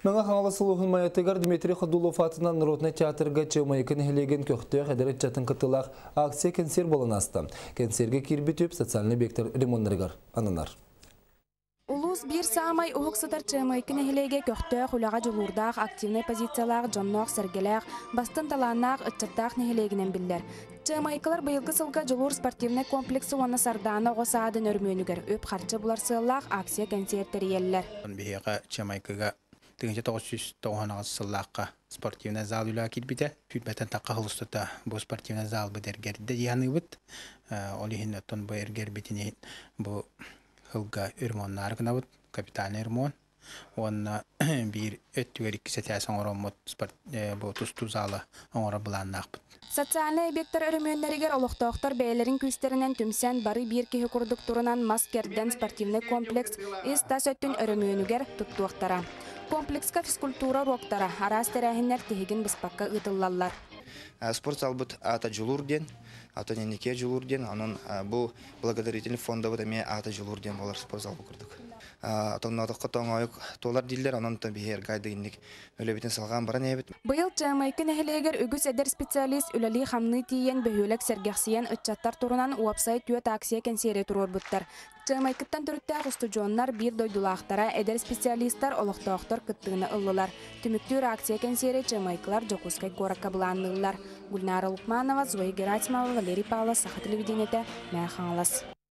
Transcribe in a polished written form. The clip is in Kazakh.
Маңа хаңала сылуғын маятыгар Дмитрий Ходулов атынан Народный театрға чемайкын хелеген көқті қадәрет жатын қытылақ акция кенсер болын асты. Кенсерге кирбетіп социальный бектор ремоннырғар ананар. Улус бир самай уһуксытар чемайкын хелеге көқті құлаға жылурдақ активный позициялақ, жонноқ сәргеләқ, бастын таланақ, ұтчаттақ нехелегінен білдер. Чемайкалар быйылғы сылға жылур спортивный комплексы оны сарданы ғосадын өрмөнігер. Өп қарчы бұлар сыллақ акция концерттері елілер. Бейіға Чемайкаға 1990 сыллаққа спортивный зал үлі келбеті. Хүтбәтін таққа қылыстыта бұл спортивный зал бұдергерді яны бұд. Олихін өттін бұл ергербетінен бұл хылға өрмоннар ғына бұд, капитальный өрмон. Онна bir öttüger 2 сәтәсен орамот бұл тұсту залы оңыра бұланнақ бұд. Социальный объекттар өрмөннәрігер олықтауқтар бәйлерін күстерінен түмсен бары бір кеге күрдік тұрынан маскерден спортивный комплекс истас өттін өрмөнігер тұттуақтара. Комплекска физкультура роқтара, арас тәрәхінлер тегін біспаққа ұтылалар. Спорт зал бұд ата жылурден, ата ненеке жылурден, анын бұл благодарительный фонда бұд әме ата жылурден болар спорт зал бұқырдық. Атоннадыққа тоңайық толар дейлер, анын бігер гайдығынлік өлебетін салған баран әбет. Бұйыл Чемайкын әхілегер үгіз әдер специалист үләлі қамны тиен бөхөлік сәргәқсиен ұтчаттар тұрынан уапсайт түйет акция кәнсері тұрор бұттар. Чемайкыттан түріттәқ ұстуджонлар бір дойдулақтара әдер специалисттар олықтауқтар күттігіні ұлылар. Түміктер акция кәнсері Чемайкылар жоқускай қораққа бұланылылар. Гүлнара Лукманова, Зоя Герасимова, Валерий Павлов, Саха телевидениеті, Мәхаңлас.